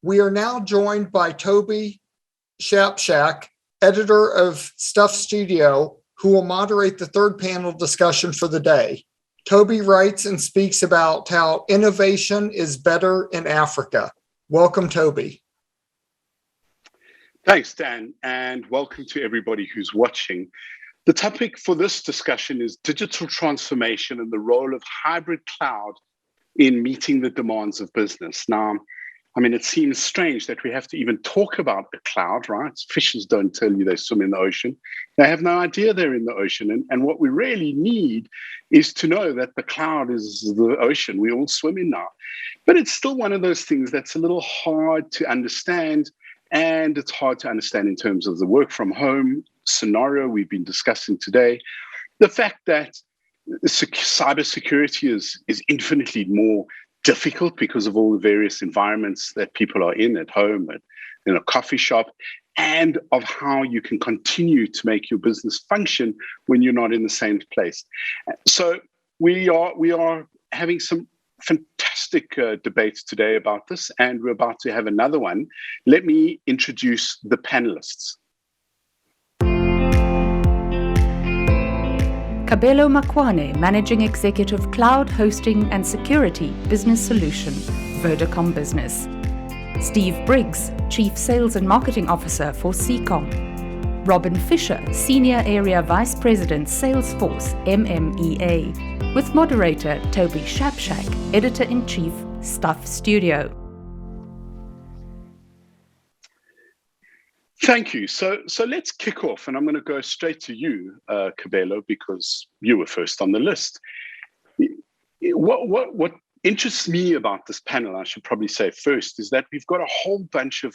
We are now joined by Toby Shapshak, editor of Stuff Studio, who will moderate the third panel discussion for the day. Toby writes and speaks about how innovation is better in Africa. Welcome, Toby. Thanks, Dan, and welcome to everybody who's watching. The topic for this discussion is digital transformation and the role of hybrid cloud in meeting the demands of business. Now, I mean, it seems strange that we have to even talk about the cloud, right? Fishes don't tell you they swim in the ocean. They have no idea they're in the ocean. And what we really need is to know that the cloud is the ocean we all swim in now. But it's still one of those things that's a little hard to understand. And it's hard to understand in terms of the work from home scenario we've been discussing today. The fact that cybersecurity is infinitely more difficult because of all the various environments that people are in at home, in a coffee shop, and of how you can continue to make your business function when you're not in the same place. So we are having some fantastic debates today about this, and we're about to have another one. Let me introduce the panelists. Kabelo Makwane, Managing Executive Cloud Hosting and Security Business Solution, Vodacom Business. Steve Briggs, Chief Sales and Marketing Officer for CCOM. Robin Fisher, Senior Area Vice President Salesforce, MMEA. With moderator Toby Shapshak, Editor-in-Chief, Stuff Studio. Thank you. So let's kick off, and I'm going to go straight to you, Kabelo, because you were first on the list. What interests me about this panel, I should probably say first, is that we've got a whole bunch of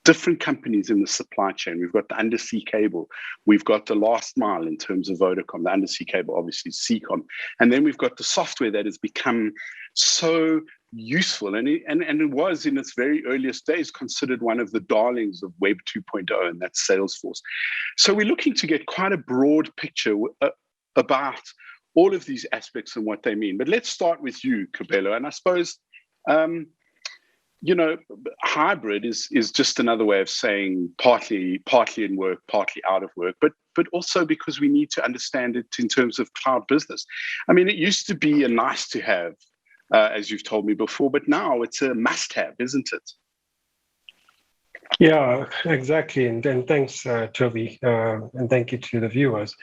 different companies in the supply chain. We've got the undersea cable. We've got the last mile in terms of Vodacom. The undersea cable, obviously, is CCOM. And then we've got the software that has become so useful. And it was, in its very earliest days, considered one of the darlings of Web 2.0, and that's Salesforce. So we're looking to get quite a broad picture about all of these aspects and what they mean. But let's start with you, Kabelo. And I suppose, hybrid is just another way of saying partly in work, partly out of work, but also because we need to understand it in terms of cloud business. I mean, it used to be a nice to have, as you've told me before, but now it's a must have, isn't it? Yeah, exactly. And thanks, Toby, and thank you to the viewers.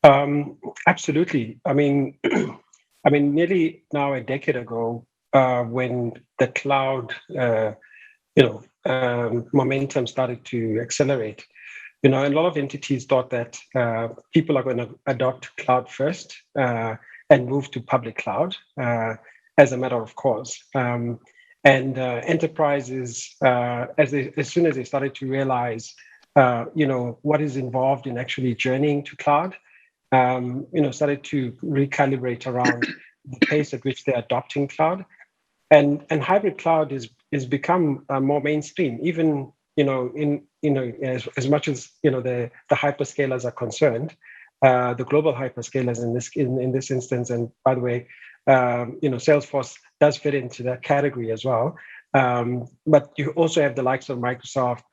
Absolutely. I mean, nearly now a decade ago, when the cloud, momentum started to accelerate, a lot of entities thought that people are going to adopt cloud first and move to public cloud as a matter of course. And enterprises, as soon as they started to realize, what is involved in actually journeying to cloud, started to recalibrate around the pace at which they're adopting cloud. And hybrid cloud is become more mainstream, even as much as the hyperscalers are concerned, the global hyperscalers in this instance. And by the way, Salesforce does fit into that category as well. But you also have the likes of Microsoft,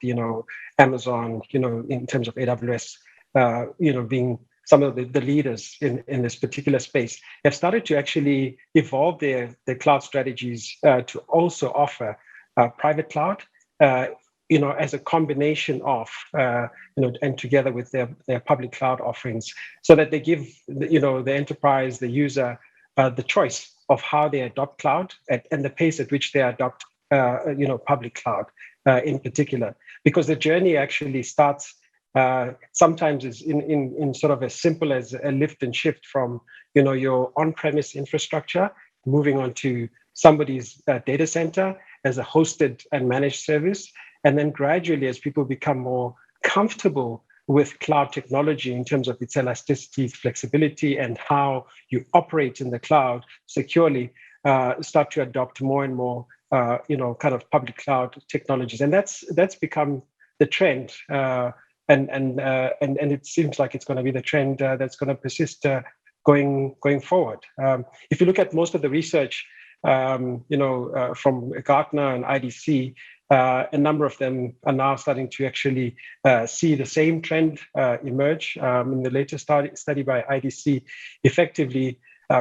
Amazon, in terms of AWS, being some of the leaders in this particular space, have started to actually evolve their cloud strategies to also offer private cloud, as a combination of, and together with their public cloud offerings, so that they give, the enterprise, the user, the choice of how they adopt cloud and the pace at which they adopt, public cloud in particular, because the journey actually starts. Sometimes is in sort of as simple as a lift and shift from your on-premise infrastructure, moving on to somebody's data center as a hosted and managed service, and then gradually, as people become more comfortable with cloud technology in terms of its elasticity, flexibility, and how you operate in the cloud securely, start to adopt more and more kind of public cloud technologies, and that's become the trend. And it seems like it's going to be the trend that's going to persist going forward. If you look at most of the research from Gartner and IDC, a number of them are now starting to actually see the same trend emerge. In the latest study by IDC, effectively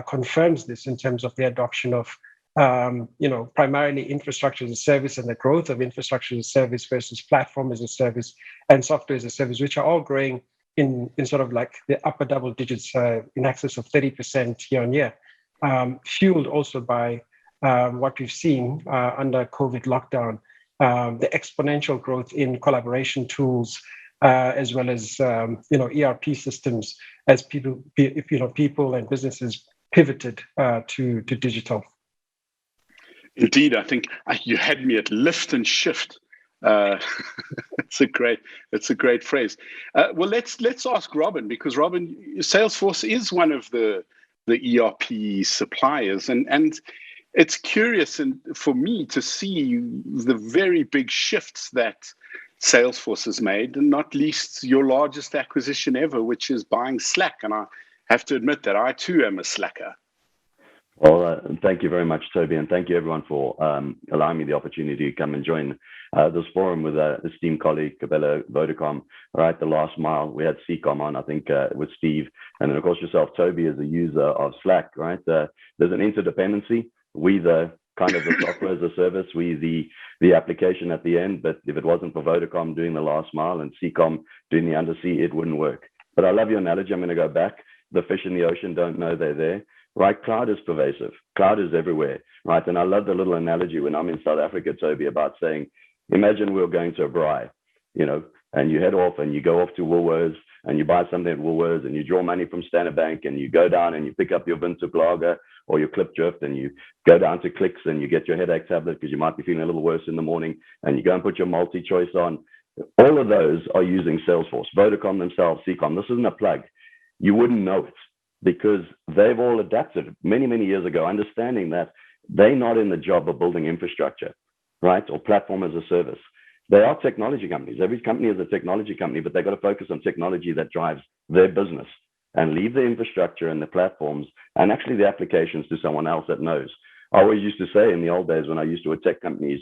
confirms this in terms of the adoption of primarily infrastructure as a service and the growth of infrastructure as a service versus platform as a service and software as a service, which are all growing in sort of like the upper double digits, in excess of 30% year on year, fueled also by what we've seen under COVID lockdown, the exponential growth in collaboration tools, as well as ERP systems, as people and businesses pivoted to digital. Indeed, I think you had me at lift and shift. It's a great phrase. Well, let's ask Robin, because Robin, Salesforce is one of the ERP suppliers, and it's curious for me to see the very big shifts that Salesforce has made, and not least your largest acquisition ever, which is buying Slack. And I have to admit that I too am a Slacker. Well, thank you very much, Toby, and thank you everyone for allowing me the opportunity to come and join this forum with esteemed colleague, Cabello Vodacom. Right, the last mile, we had CCOM on, I think, with Steve, and then of course yourself, Toby, as a user of Slack. Right, there's an interdependency. We the kind of the software as a service, we the application at the end. But if it wasn't for Vodacom doing the last mile and CCOM doing the undersea, it wouldn't work. But I love your analogy. I'm going to go back. The fish in the ocean don't know they're there. Right, cloud is pervasive. Cloud is everywhere, right? And I love the little analogy when I'm in South Africa, Toby, about saying, imagine we're going to a braai, and you head off and you go off to Woolworths and you buy something at Woolworths and you draw money from Standard Bank and you go down and you pick up your Windhoek lager or your Clip Drift and you go down to Clicks and you get your headache tablet because you might be feeling a little worse in the morning and you go and put your multi-choice on. All of those are using Salesforce. Vodacom themselves, CCOM. This isn't a plug. You wouldn't know it, because they've all adapted many, many years ago, understanding that they're not in the job of building infrastructure, right, or platform as a service. They are technology companies. Every company is a technology company, but they've got to focus on technology that drives their business and leave the infrastructure and the platforms and actually the applications to someone else that knows. I always used to say in the old days when I used to work tech companies,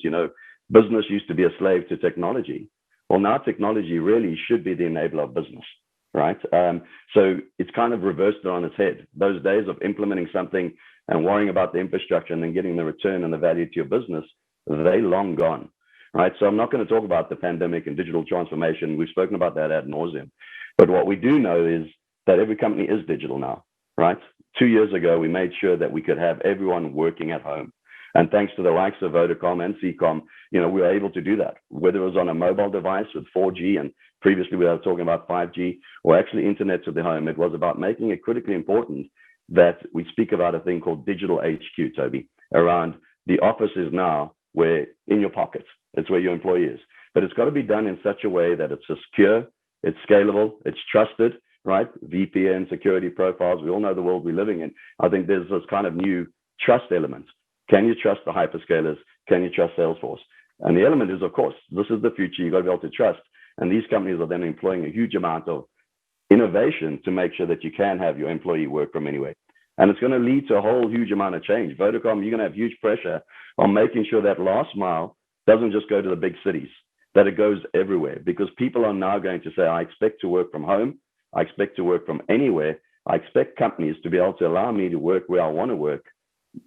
business used to be a slave to technology. Well, now technology really should be the enabler of business. Right. So it's kind of reversed it on its head. Those days of implementing something and worrying about the infrastructure and then getting the return and the value to your business, they long gone. Right. So I'm not going to talk about the pandemic and digital transformation. We've spoken about that ad nauseum. But what we do know is that every company is digital now. Right. 2 years ago, we made sure that we could have everyone working at home. And thanks to the likes of Vodacom and CCOM, we were able to do that, whether it was on a mobile device with 4G, and previously we were talking about 5G, or actually internet to the home. It was about making it critically important that we speak about a thing called digital HQ, Toby, around the office is now where in your pocket. It's where your employee is. But it's got to be done in such a way that it's secure, it's scalable, it's trusted, right? VPN, security profiles. We all know the world we're living in. I think there's this kind of new trust element. Can you trust the hyperscalers? Can you trust Salesforce? And the element is, of course, this is the future. You've got to be able to trust. And these companies are then employing a huge amount of innovation to make sure that you can have your employee work from anywhere. And it's going to lead to a whole huge amount of change. Vodacom, you're going to have huge pressure on making sure that last mile doesn't just go to the big cities, that it goes everywhere, because people are now going to say, I expect to work from home. I expect to work from anywhere. I expect companies to be able to allow me to work where I want to work,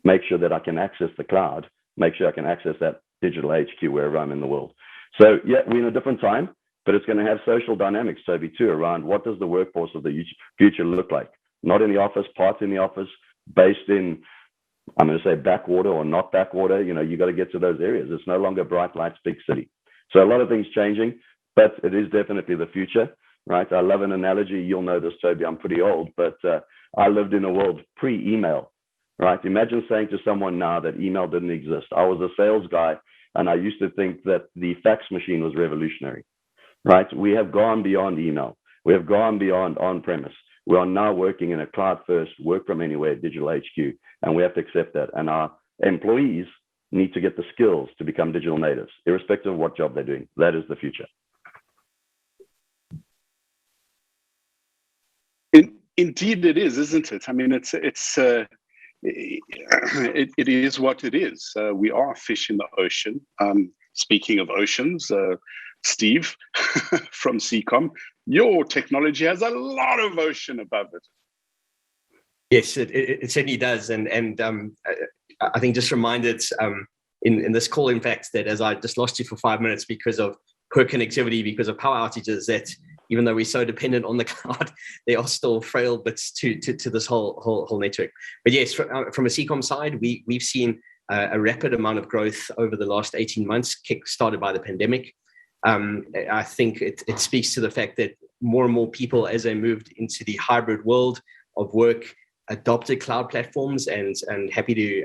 make sure that I can access the cloud, make sure I can access that digital HQ wherever I'm in the world. So yeah, we're in a different time, but it's going to have social dynamics, Toby, too, around what does the workforce of the future look like? Not in the office, parts in the office, based in, I'm going to say backwater or not backwater. You got to get to those areas. It's no longer bright lights, big city. So a lot of things changing, but it is definitely the future, right? I love an analogy. You'll know this, Toby. I'm pretty old, but I lived in a world pre-email, right? Imagine saying to someone now that email didn't exist. I was a sales guy, and I used to think that the fax machine was revolutionary, right? We have gone beyond email. We have gone beyond on-premise. We are now working in a cloud-first, work from anywhere, digital HQ, and we have to accept that. And our employees need to get the skills to become digital natives, irrespective of what job they're doing. That is the future. Indeed, it is, isn't it? I mean, it's it is what it is. We are fish in the ocean. Speaking of oceans, Steve from CCOM, your technology has a lot of ocean above it. Yes, it certainly does. And I think just reminded in this call, in fact, that as I just lost you for 5 minutes because of poor connectivity, because of power outages, that even though we're so dependent on the cloud, there are still frail bits to this whole network. But yes, from a CCOM side, we've seen a rapid amount of growth over the last 18 months, kick-started by the pandemic. I think it speaks to the fact that more and more people, as they moved into the hybrid world of work, adopted cloud platforms, and happy to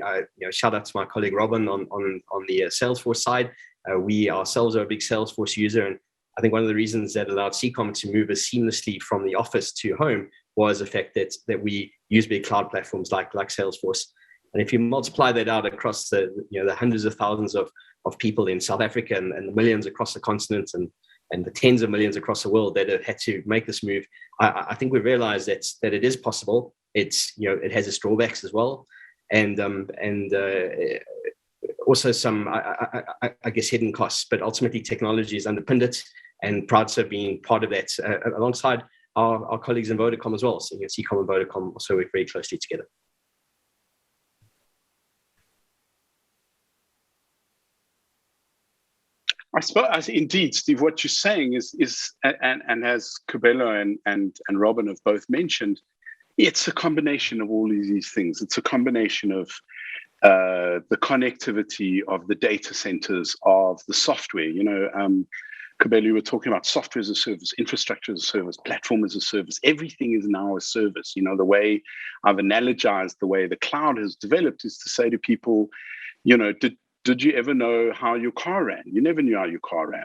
shout out to my colleague Robin on the Salesforce side. We ourselves are a big Salesforce user, and I think one of the reasons that allowed CCOM to move as seamlessly from the office to home was the fact that we use big cloud platforms like Salesforce. And if you multiply that out across the hundreds of thousands of people in South Africa and the millions across the continent and the tens of millions across the world that have had to make this move, I think we realized that it is possible. It's it has its drawbacks as well, and also some I guess hidden costs. But ultimately, technology has underpinned it, and proud to being part of that alongside our colleagues in Vodacom as well. So CCOM and Vodacom also work very closely together. I suppose, indeed, Steve, what you're saying is and as Kabelo and Robin have both mentioned, it's a combination of all of these things. It's a combination of the connectivity of the data centers, of the software. Kabelo, you were talking about software as a service, infrastructure as a service, platform as a service. Everything is now a service. The way I've analogized the way the cloud has developed is to say to people, did you ever know how your car ran? You never knew how your car ran.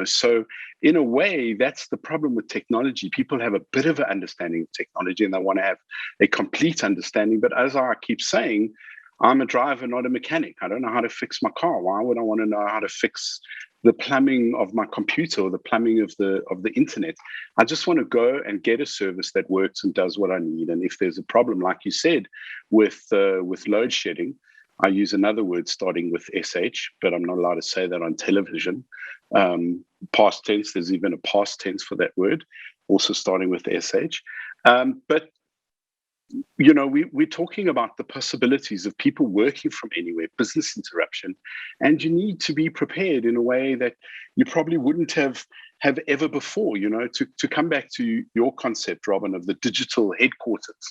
So in a way, that's the problem with technology. People have a bit of an understanding of technology and they want to have a complete understanding. But as I keep saying, I'm a driver, not a mechanic. I don't know how to fix my car. Why would I want to know how to fix the plumbing of my computer or the plumbing of the internet? I just want to go and get a service that works and does what I need. And if there's a problem, like you said, with load shedding, I use another word starting with SH, but I'm not allowed to say that on television. Past tense, there's even a past tense for that word, also starting with SH. But we're talking about the possibilities of people working from anywhere, business interruption, and you need to be prepared in a way that you probably wouldn't have ever before. To come back to your concept, Robin, of the digital headquarters.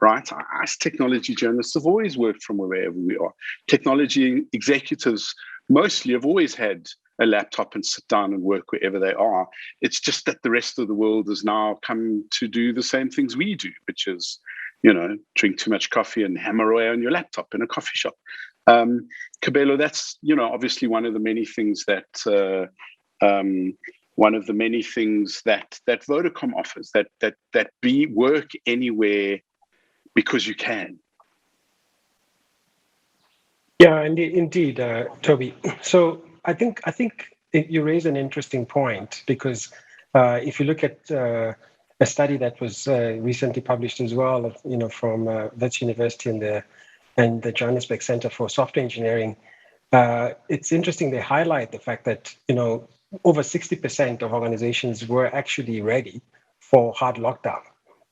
Right? Us technology journalists have always worked from wherever we are. Technology executives mostly have always had a laptop and sit down and work wherever they are. It's just that the rest of the world has now come to do the same things we do, which is, drink too much coffee and hammer away on your laptop in a coffee shop. Kabelo, that's, obviously one of the many things that Vodacom offers, that be work anywhere because you can. Yeah, indeed, Toby. So I think you raise an interesting point, because if you look at a study that was recently published as well, from Wits University and the Johannesburg Center for Software Engineering, it's interesting. They highlight the fact that over 60% of organizations were actually ready for hard lockdown,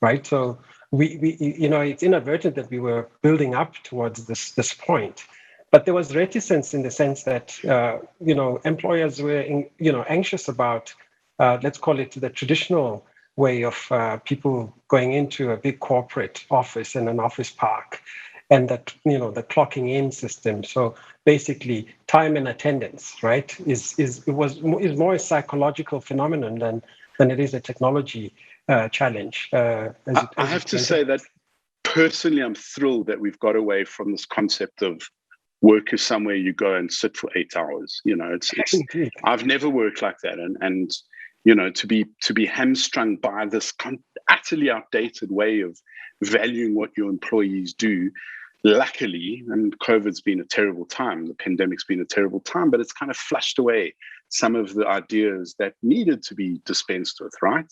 right? So we it's inadvertent that we were building up towards this point, but there was reticence in the sense that employers were anxious about let's call it the traditional way of people going into a big corporate office and an office park, and that the clocking in system. So basically, time and attendance, right, is more a psychological phenomenon than it is a technology challenge. I have to say that personally, I'm thrilled that we've got away from this concept of work is somewhere you go and sit for 8 hours. I've never worked like that, and to be hamstrung by this utterly outdated way of valuing what your employees do. Luckily, and COVID's been a terrible time, the pandemic's been a terrible time, but it's kind of flushed away some of the ideas that needed to be dispensed with, right?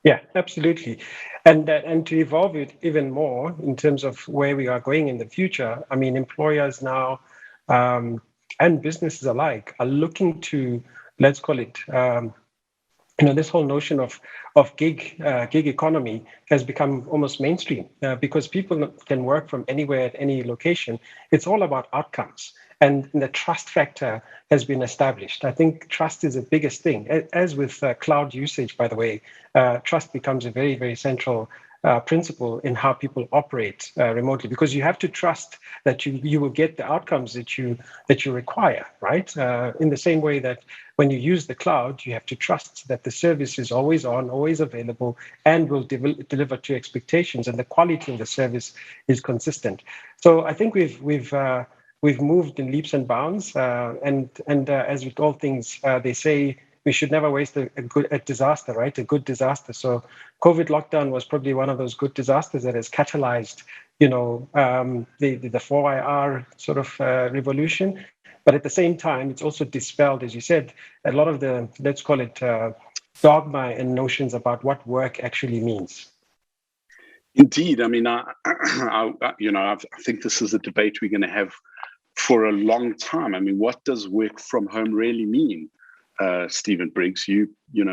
Yeah, absolutely. And to evolve it even more in terms of where we are going in the future, I mean, employers now and businesses alike are looking to, let's call it, this whole notion of gig economy has become almost mainstream because people can work from anywhere at any location. It's all about outcomes, and the trust factor has been established. I think trust is the biggest thing. As with cloud usage, by the way, trust becomes a very, very central principle in how people operate remotely, because you have to trust that you will get the outcomes that you require, right? In the same way that when you use the cloud, you have to trust that the service is always on, always available, and will deliver to expectations, and the quality of the service is consistent. So I think we've moved in leaps and bounds, and as with all things, they say we should never waste a disaster, right? A good disaster. So COVID lockdown was probably one of those good disasters that has catalyzed, the 4IR sort of revolution. But at the same time, it's also dispelled, as you said, a lot of the, let's call it, dogma and notions about what work actually means. Indeed. I mean, I think this is a debate we're going to have for a long time. I mean, what does work from home really mean? Stephen Briggs, you and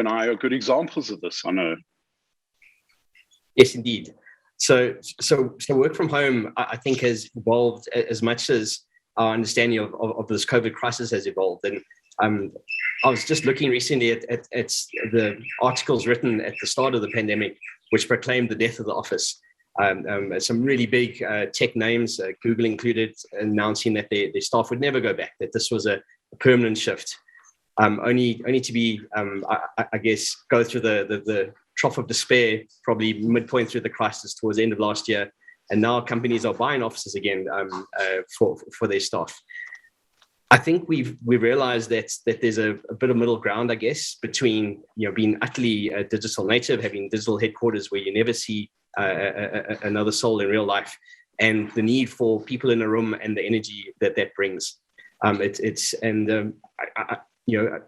I are good examples of this. I know. Yes, indeed. So work from home, I think, has evolved as much as our understanding of this COVID crisis has evolved. And I was just looking recently at the articles written at the start of the pandemic, which proclaimed the death of the office. Some really big tech names, Google included, announcing that their staff would never go back, that this was a permanent shift. Only to be, I guess, go through the trough of despair, probably midpoint through the crisis towards the end of last year. And now companies are buying offices again for their staff. I think we've realized that there's a bit of middle ground, I guess, between being utterly digital native, having digital headquarters where you never see another soul in real life, and the need for people in a room and the energy that brings.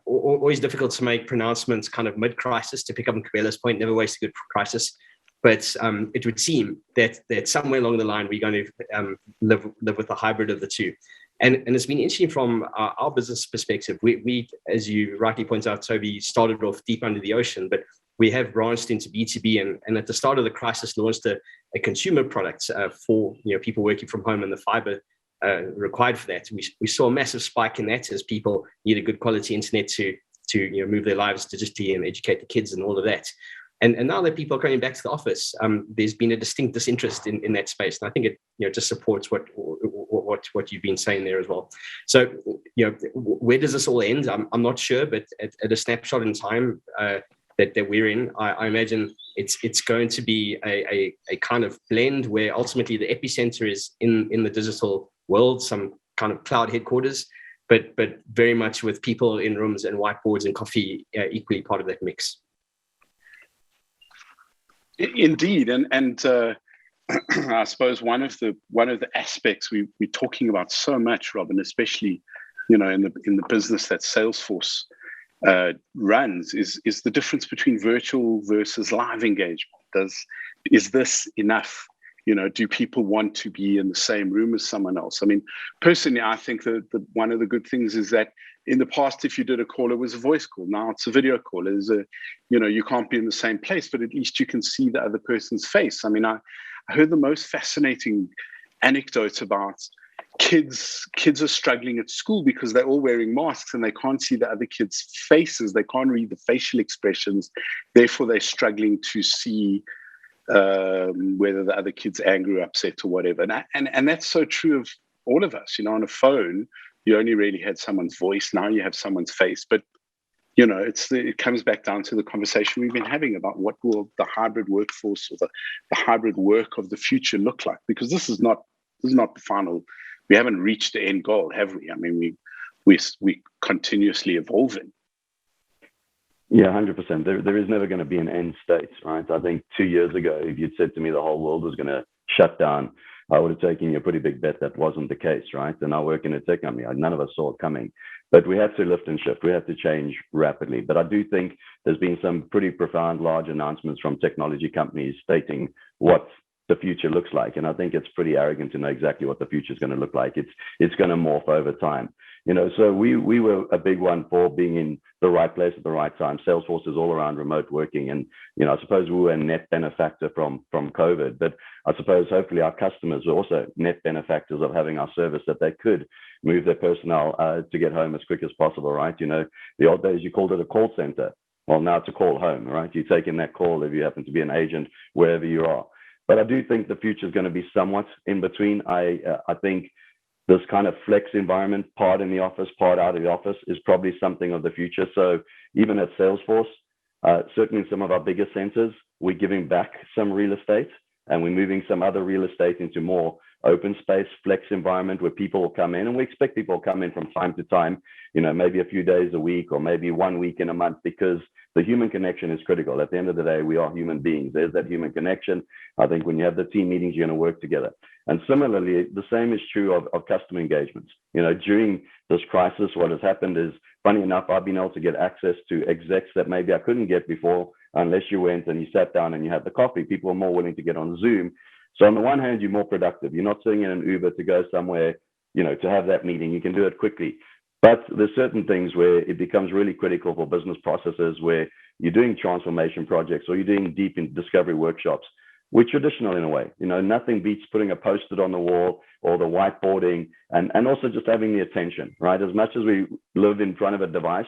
Always difficult to make pronouncements kind of mid-crisis. To pick up on Kabella's point, never waste a good crisis. But it would seem that somewhere along the line we're going to live with a hybrid of the two. And it's been interesting from our business perspective. We, as you rightly point out, Toby, started off deep under the ocean, but we have branched into B2B, and at the start of the crisis launched a consumer product for people working from home and the fiber required for that. We saw a massive spike in that as people needed good quality internet to move their lives digitally and educate the kids and all of that. And now that people are going back to the office, there's been a distinct disinterest in that space, and I think it just supports what you've been saying there as well. So where does this all end? I'm not sure, but at a snapshot in time that we're in, I imagine it's going to be a kind of blend where ultimately the epicenter is in the digital world, some kind of cloud headquarters, but very much with people in rooms and whiteboards and coffee equally part of that mix. Indeed, and I suppose one of the aspects we're talking about so much, Robin, especially in the business that Salesforce runs, is the difference between virtual versus live engagement. Is this enough? Do people want to be in the same room as someone else? I mean, personally, I think that one of the good things is that in the past, if you did a call, it was a voice call. Now it's a video call. You can't be in the same place, but at least you can see the other person's face. I mean, I heard the most fascinating anecdotes about kids are struggling at school because they're all wearing masks and they can't see the other kids' faces. They can't read the facial expressions. Therefore, they're struggling to see whether the other kid's angry or upset or whatever. And that's so true of all of us. On a phone, you only really had someone's voice. Now you have someone's face. But, it comes back down to the conversation we've been having about what will the hybrid workforce or the hybrid work of the future look like? Because this is not the final. We haven't reached the end goal, have we? I mean, we continuously evolving. Yeah, 100%. There is never going to be an end state, right? I think 2 years ago, if you'd said to me the whole world was going to shut down, I would have taken you a pretty big bet that wasn't the case, right? And I work in a tech company. None of us saw it coming. But we had to lift and shift. We had to change rapidly. But I do think there's been some pretty profound, large announcements from technology companies stating what the future looks like. And I think it's pretty arrogant to know exactly what the future is going to look like. It's going to morph over time. So we were a big one for being in the right place at the right time. Salesforce is all around remote working. And, I suppose we were a net benefactor from COVID. But I suppose hopefully our customers were also net benefactors of having our service, that they could move their personnel to get home as quick as possible, right? The old days you called it a call center. Well, now it's a call home, right? You take in that call if you happen to be an agent wherever you are. But I do think the future is going to be somewhat in between. I think this kind of flex environment, part in the office, part out of the office, is probably something of the future. So even at Salesforce, certainly in some of our bigger centers, we're giving back some real estate, and we're moving some other real estate into more open space, flex environment where people will come in. And we expect people to come in from time to time, maybe a few days a week or maybe 1 week in a month, because the human connection is critical. At the end of the day, we are human beings. There's that human connection. I think when you have the team meetings, you're going to work together. And similarly, the same is true of customer engagements. During this crisis, what has happened is, funny enough, I've been able to get access to execs that maybe I couldn't get before unless you went and you sat down and you had the coffee. People are more willing to get on Zoom. So on the one hand, you're more productive. You're not sitting in an Uber to go somewhere, to have that meeting. You can do it quickly. But there's certain things where it becomes really critical for business processes, where you're doing transformation projects or you're doing deep in discovery workshops. We're traditional in a way. Nothing beats putting a post-it on the wall or the whiteboarding, and also just having the attention, right? As much as we live in front of a device,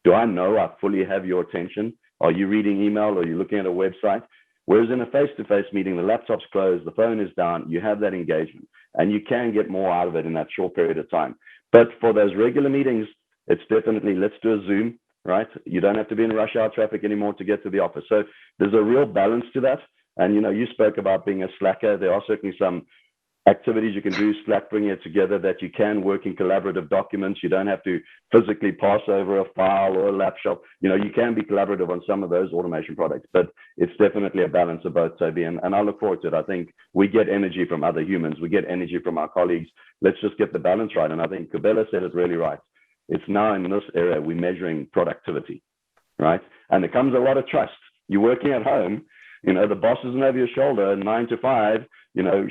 do I know I fully have your attention? Are you reading email? Or are you looking at a website? Whereas in a face-to-face meeting, the laptop's closed, the phone is down, you have that engagement, and you can get more out of it in that short period of time. But for those regular meetings, it's definitely, let's do a Zoom, right? You don't have to be in rush hour traffic anymore to get to the office. So there's a real balance to that. And, you spoke about being a slacker. There are certainly some activities you can do, Slack, bringing it together, that you can work in collaborative documents. You don't have to physically pass over a file or a laptop. You can be collaborative on some of those automation products, but it's definitely a balance of both, Toby. And I look forward to it. I think we get energy from other humans. We get energy from our colleagues. Let's just get the balance right. And I think Kabela said it really right. It's now in this era, we're measuring productivity, right? And there comes a lot of trust. You're working at home. The boss isn't over your shoulder 9 to 5,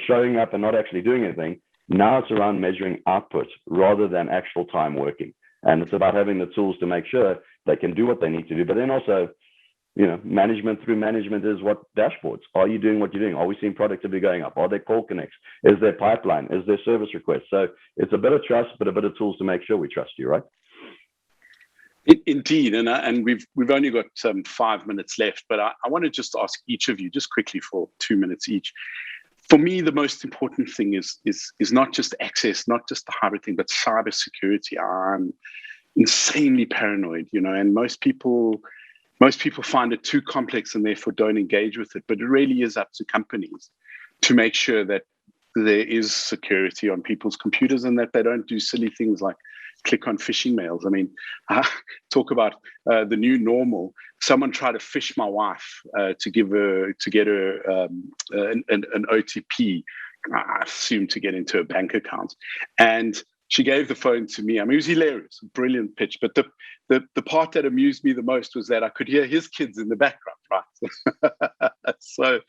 showing up and not actually doing anything. Now it's around measuring output rather than actual time working. And it's about having the tools to make sure they can do what they need to do. But then also, management through management is what dashboards. Are you doing what you're doing? Are we seeing productivity going up? Are there call connects? Is there pipeline? Is there service requests? So it's a bit of trust, but a bit of tools to make sure we trust you, right? Indeed, and we've only got 5 minutes left, but I want to just ask each of you just quickly for 2 minutes each. For me, the most important thing is not just access, not just the hybrid thing, but cybersecurity. I'm insanely paranoid, and most people find it too complex and therefore don't engage with it. But it really is up to companies to make sure that there is security on people's computers and that they don't do silly things like click on phishing mails. I mean, talk about the new normal. Someone tried to phish my wife to get her an OTP, I assume to get into a bank account. And she gave the phone to me. I mean, it was hilarious, brilliant pitch. But the part that amused me the most was that I could hear his kids in the background, right? So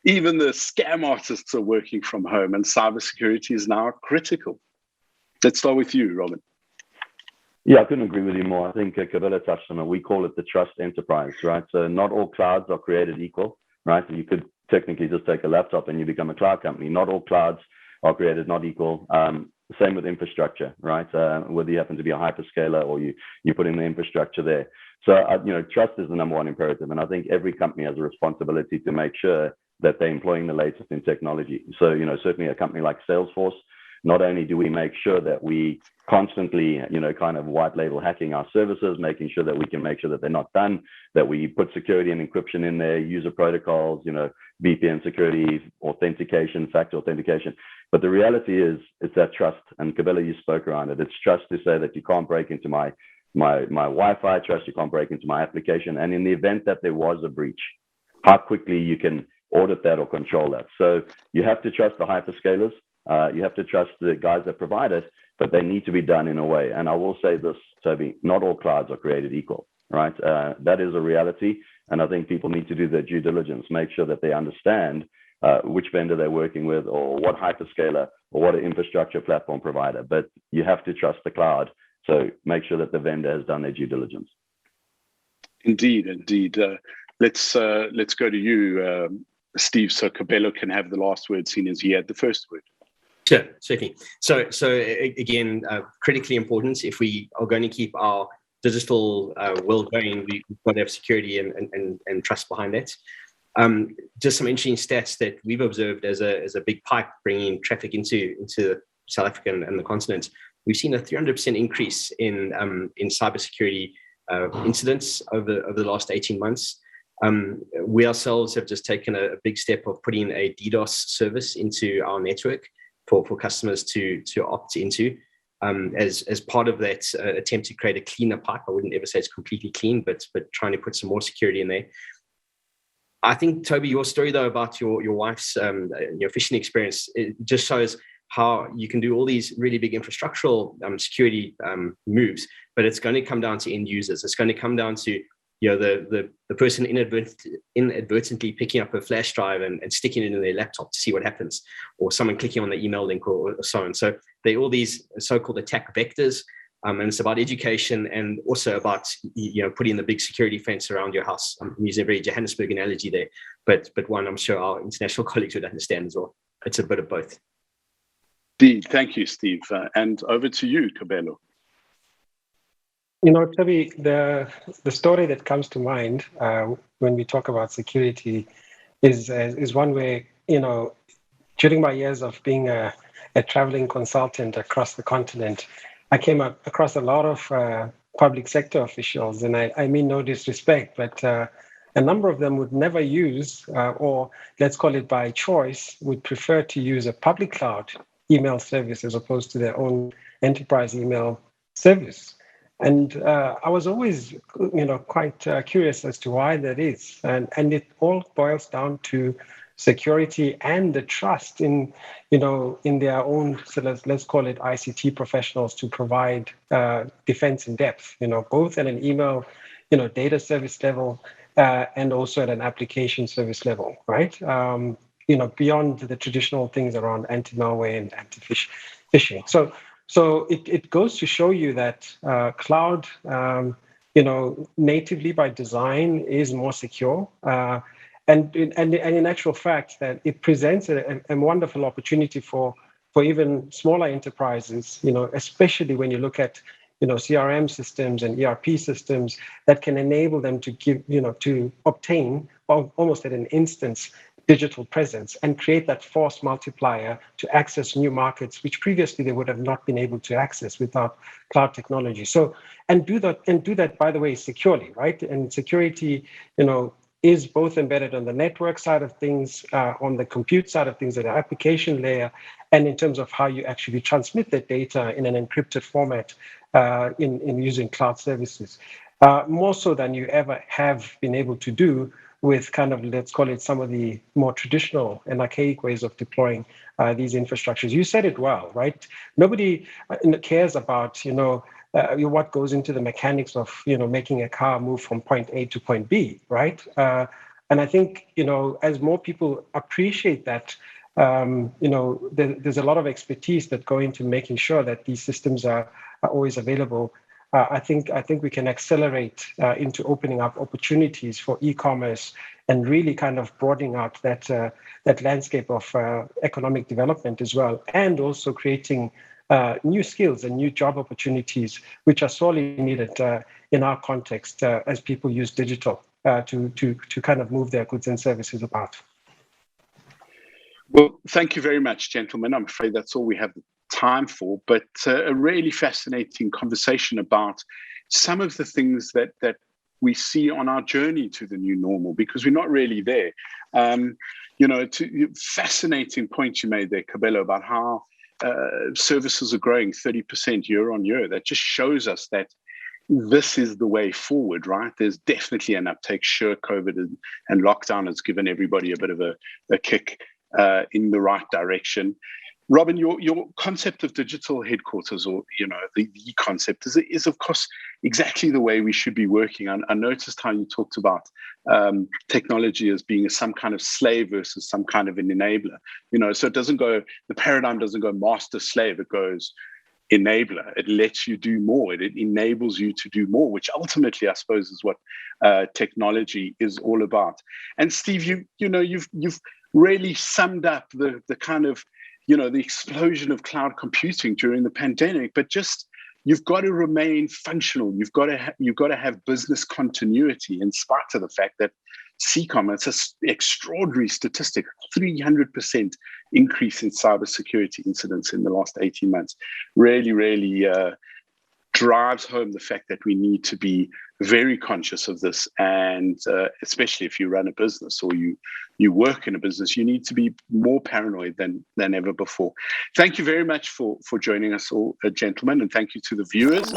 even the scam artists are working from home, and cybersecurity is now critical. Let's start with you, Robin. Yeah, I couldn't agree with you more. I think Kabela touched on it. We call it the trust enterprise, right? So not all clouds are created equal, right? You could technically just take a laptop and you become a cloud company. Not all clouds are created not equal. Same with infrastructure, right? Whether you happen to be a hyperscaler or you put in the infrastructure there. So, trust is the number one imperative. And I think every company has a responsibility to make sure that they're employing the latest in technology. So, certainly a company like Salesforce, not only do we make sure that we constantly, kind of white label hacking our services, making sure that we can make sure that they're not done, that we put security and encryption in there, user protocols, VPN security, authentication, factor authentication. But the reality is, it's that trust. And Kabela, you spoke around it. It's trust to say that you can't break into my Wi-Fi, trust you can't break into my application. And in the event that there was a breach, how quickly you can audit that or control that. So you have to trust the hyperscalers. You have to trust the guys that provide it, but they need to be done in a way. And I will say this, Toby, not all clouds are created equal, right? That is a reality. And I think people need to do their due diligence, make sure that they understand which vendor they're working with, or what hyperscaler or what infrastructure platform provider. But you have to trust the cloud. So make sure that the vendor has done their due diligence. Indeed. Let's go to you, Steve, so Cabello can have the last word, seeing as he had the first word. Sure, certainly. So again, critically important. If we are going to keep our digital world going, we've got to have security and trust behind that. Just some interesting stats that we've observed as a big pipe bringing traffic into South Africa and the continent. We've seen a 300% increase in cybersecurity incidents over the last 18 months. We ourselves have just taken a big step of putting a DDoS service into our network for customers to opt into. As part of that attempt to create a cleaner pipe. I wouldn't ever say it's completely clean, but trying to put some more security in there. I think, Toby, your story though about your wife's your phishing experience, it just shows how you can do all these really big infrastructural security moves, but it's going to come down to end users. It's going to come down to the person inadvertently picking up a flash drive and sticking it in their laptop to see what happens, or someone clicking on the email link or so on. So they're all these so-called attack vectors, and it's about education and also about putting the big security fence around your house. I'm using a very Johannesburg analogy there, but one I'm sure our international colleagues would understand as well. It's a bit of both. Thank you, Steve. And over to you, Cabello. Toby, the story that comes to mind when we talk about security is one where, during my years of being a traveling consultant across the continent, I came across a lot of public sector officials, and I mean no disrespect, but a number of them would never use, or let's call it by choice, would prefer to use a public cloud email service as opposed to their own enterprise email service. And I was always, quite curious as to why that is. And it all boils down to security and the trust in their own, so let's call it ICT professionals to provide defense in depth, both at an email, data service level and also at an application service level, right? Beyond the traditional things around anti-malware and anti-phishing. So it goes to show you that cloud, natively by design is more secure. And in actual fact, that it presents a wonderful opportunity for even smaller enterprises, especially when you look at, CRM systems and ERP systems that can enable them to give, to obtain almost at an instance digital presence and create that force multiplier to access new markets, which previously they would have not been able to access without cloud technology. So, and do that, by the way, securely, right? And security, is both embedded on the network side of things, on the compute side of things, at the application layer, and in terms of how you actually transmit the data in an encrypted format in using cloud services. More so than you ever have been able to do with kind of, let's call it, some of the more traditional and archaic ways of deploying these infrastructures. You said it well, right? Nobody cares about, what goes into the mechanics of, making a car move from point A to point B, right? And I think, as more people appreciate that, there's a lot of expertise that go into making sure that these systems are always available. I think we can accelerate into opening up opportunities for e-commerce and really kind of broadening out that landscape of economic development as well, and also creating new skills and new job opportunities, which are sorely needed in our context as people use digital to kind of move their goods and services about. Well, thank you very much, gentlemen. I'm afraid that's all we have time for, but a really fascinating conversation about some of the things that we see on our journey to the new normal, because we're not really there. Fascinating point you made there, Cabello, about how services are growing 30% year on year. That just shows us that, this is the way forward, right? There's definitely an uptake. Sure, COVID and lockdown has given everybody a bit of a kick in the right direction. Robin, your concept of digital headquarters, or the concept is of course exactly the way we should be working. I noticed how you talked about technology as being some kind of slave versus some kind of an enabler. So the paradigm doesn't go master slave, it goes enabler. It lets you do more. It enables you to do more, which ultimately, I suppose, is what technology is all about. And Steve, you've really summed up the kind of the explosion of cloud computing during the pandemic. But just you've got to remain functional. You've got to have business continuity, in spite of the fact that CCOM, it's an extraordinary statistic, 300% increase in cybersecurity incidents in the last 18 months. Really drives home the fact that we need to be very conscious of this. And especially if you run a business or you work in a business, you need to be more paranoid than ever before. Thank you very much for joining us all, gentlemen, and thank you to the viewers.